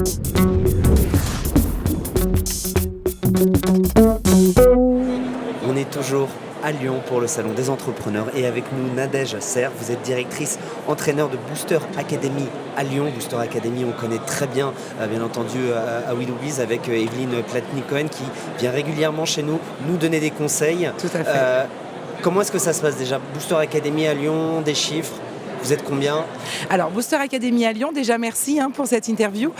On est toujours à Lyon pour le Salon des Entrepreneurs et avec nous Nadège Serre, vous êtes directrice entraîneur de Booster Academy à Lyon. Booster Academy, on connaît très bien, bien entendu, à Willoughby's avec Evelyne Platnik-Cohen qui vient régulièrement chez nous donner des conseils. Tout à fait. Comment est-ce que ça se passe déjà? Booster Academy à Lyon, des chiffres? Vous êtes combien? Alors, Booster Academy à Lyon, déjà merci pour cette interview.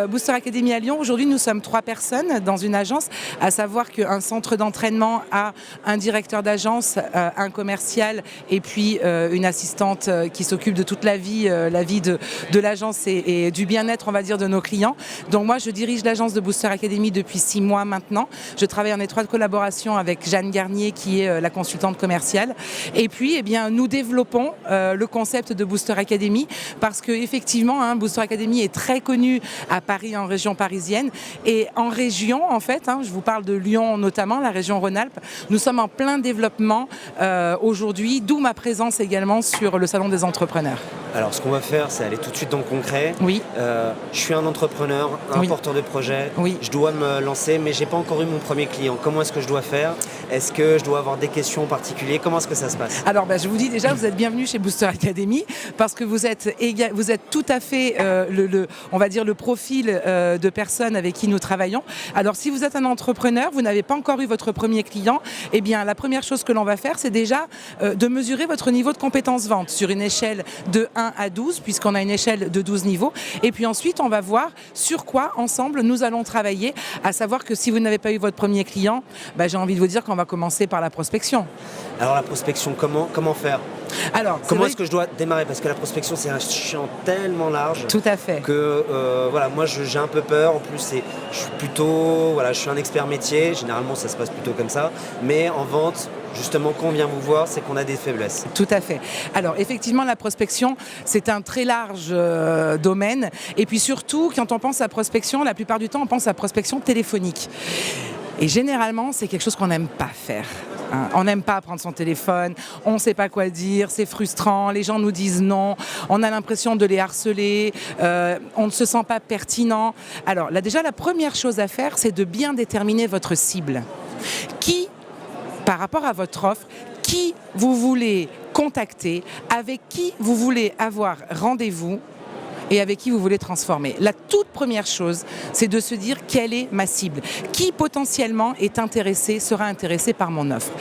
Booster Academy à Lyon, aujourd'hui nous sommes 3 personnes dans une agence, à savoir qu'un centre d'entraînement a un directeur d'agence, un commercial et puis une assistante qui s'occupe de toute la vie de l'agence et du bien-être, on va dire, de nos clients. Donc moi, je dirige l'agence de Booster Academy depuis 6 mois maintenant. Je travaille en étroite collaboration avec Jeanne Garnier qui est la consultante commerciale. Et puis, eh bien, nous développons le concept de Booster Academy parce que effectivement, Booster Academy est très connu à Paris, en région parisienne, et en région, en fait, je vous parle de Lyon notamment, la région Rhône-Alpes, nous sommes en plein développement aujourd'hui, d'où ma présence également sur le Salon des Entrepreneurs. Alors, ce qu'on va faire, c'est aller tout de suite dans le concret. Oui. Je suis un entrepreneur, un porteur de projet. Oui. Je dois me lancer, mais j'ai pas encore eu mon premier client. Comment est-ce que je dois faire? Est-ce que je dois avoir des questions en particulier? Comment est-ce que ça se passe? Alors, je vous dis déjà, vous êtes bienvenue chez Booster Academy parce que vous êtes tout à fait on va dire le profil de personnes avec qui nous travaillons. Alors, si vous êtes un entrepreneur, vous n'avez pas encore eu votre premier client, eh bien, la première chose que l'on va faire, c'est déjà de mesurer votre niveau de compétence vente sur une échelle de 1 à 12, puisqu'on a une échelle de 12 niveaux. Et puis ensuite, on va voir sur quoi, ensemble, nous allons travailler, à savoir que si vous n'avez pas eu votre premier client, j'ai envie de vous dire qu'on va commencer par la prospection. Alors, la prospection, comment faire? Alors, comment est-ce que je dois démarrer? Parce que la prospection, c'est un champ tellement large. Tout à fait. Que moi, j'ai un peu peur. En plus, je suis un expert métier. Généralement, ça se passe plutôt comme ça. Mais en vente, justement, quand on vient vous voir, c'est qu'on a des faiblesses. Tout à fait. Alors, effectivement, la prospection, c'est un très large domaine. Et puis surtout, quand on pense à prospection, la plupart du temps, on pense à prospection téléphonique. Et généralement, c'est quelque chose qu'on n'aime pas faire. On n'aime pas prendre son téléphone, on ne sait pas quoi dire, c'est frustrant, les gens nous disent non, on a l'impression de les harceler, on ne se sent pas pertinent. Alors là, déjà, la première chose à faire, c'est de bien déterminer votre cible. Qui, par rapport à votre offre, qui vous voulez contacter, avec qui vous voulez avoir rendez-vous et avec qui vous voulez transformer. La toute première chose, c'est de se dire quelle est ma cible, qui potentiellement sera intéressé par mon offre.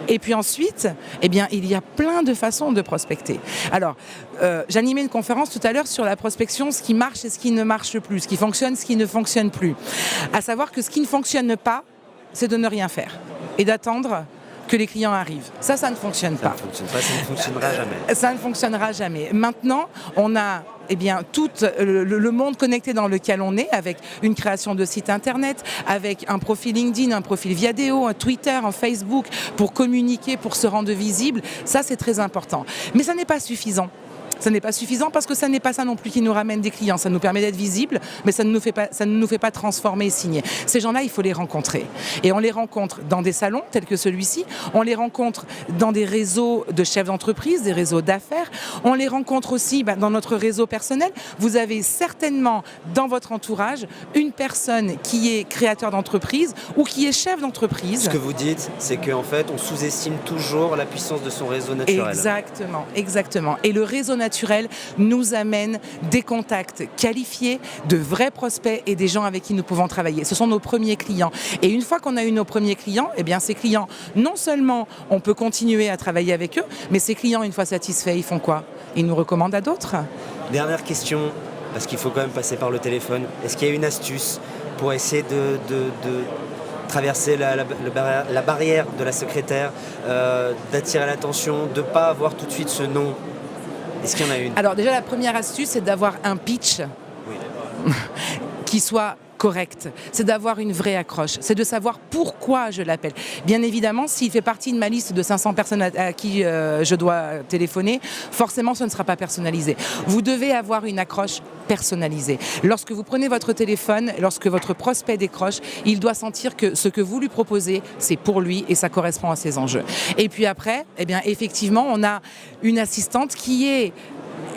Et puis ensuite, il y a plein de façons de prospecter. Alors, j'animais une conférence tout à l'heure sur la prospection, ce qui marche et ce qui ne marche plus, ce qui fonctionne, ce qui ne fonctionne plus. À savoir que ce qui ne fonctionne pas, c'est de ne rien faire et d'attendre que les clients arrivent. Ça ne fonctionne pas. Ça ne fonctionnera jamais. Ça ne fonctionnera jamais. Maintenant, on a tout le monde connecté dans lequel on est, avec une création de site internet, avec un profil LinkedIn, un profil Viadeo, un Twitter, un Facebook, pour communiquer, pour se rendre visible. Ça, c'est très important. Mais ça n'est pas suffisant. Ça n'est pas suffisant parce que ça n'est pas ça non plus qui nous ramène des clients. Ça nous permet d'être visible, mais ça ne nous fait pas transformer et signer. Ces gens-là, il faut les rencontrer. Et on les rencontre dans des salons tels que celui-ci. On les rencontre dans des réseaux de chefs d'entreprise, des réseaux d'affaires. On les rencontre aussi dans notre réseau personnel. Vous avez certainement dans votre entourage une personne qui est créateur d'entreprise ou qui est chef d'entreprise. Ce que vous dites, c'est qu'en fait, on sous-estime toujours la puissance de son réseau naturel. Exactement. Et le réseau naturel nous amène des contacts qualifiés, de vrais prospects et des gens avec qui nous pouvons travailler. Ce sont nos premiers clients. Et une fois qu'on a eu nos premiers clients, ces clients, non seulement on peut continuer à travailler avec eux, mais ces clients, une fois satisfaits, ils font quoi? Ils nous recommandent à d'autres. Dernière question, parce qu'il faut quand même passer par le téléphone. Est-ce qu'il y a une astuce pour essayer de traverser la barrière de la secrétaire, d'attirer l'attention, de ne pas avoir tout de suite ce nom? Est-ce qu'il y en a une? Alors déjà, la première astuce, c'est d'avoir un pitch qui soit correct. C'est d'avoir une vraie accroche. C'est de savoir pourquoi je l'appelle. Bien évidemment, s'il fait partie de ma liste de 500 personnes à qui je dois téléphoner, forcément, ce ne sera pas personnalisé. Vous devez avoir une accroche personnalisée. Lorsque vous prenez votre téléphone, lorsque votre prospect décroche, il doit sentir que ce que vous lui proposez, c'est pour lui et ça correspond à ses enjeux. Et puis après, effectivement, on a une assistante qui est,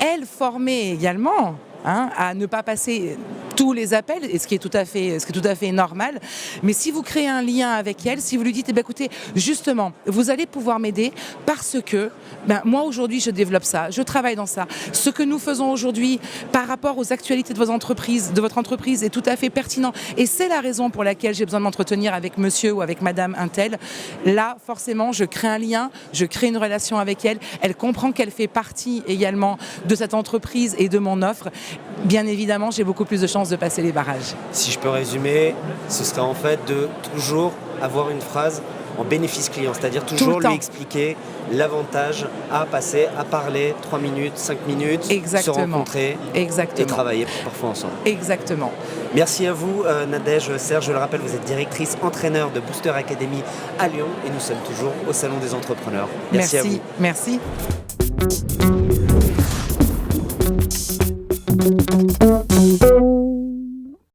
elle, formée également à ne pas passer tous les appels, et ce qui est tout à fait normal. Mais si vous créez un lien avec elle, si vous lui dites, eh bien, écoutez, justement, vous allez pouvoir m'aider parce que moi aujourd'hui je développe ça, je travaille dans ça. Ce que nous faisons aujourd'hui par rapport aux actualités de votre entreprise est tout à fait pertinent. Et c'est la raison pour laquelle j'ai besoin de m'entretenir avec monsieur ou avec madame untel. Là, forcément, je crée un lien, je crée une relation avec elle. Elle comprend qu'elle fait partie également de cette entreprise et de mon offre. Bien évidemment, j'ai beaucoup plus de chances de passer les barrages. Si je peux résumer, ce serait en fait de toujours avoir une phrase en bénéfice client, c'est-à-dire toujours lui expliquer l'avantage à passer, à parler 3 minutes, 5 minutes, se rencontrer et travailler parfois ensemble. Exactement. Merci à vous Nadège Serre, je le rappelle, vous êtes directrice entraîneur de Booster Academy à Lyon et nous sommes toujours au Salon des Entrepreneurs. Merci à vous. Merci.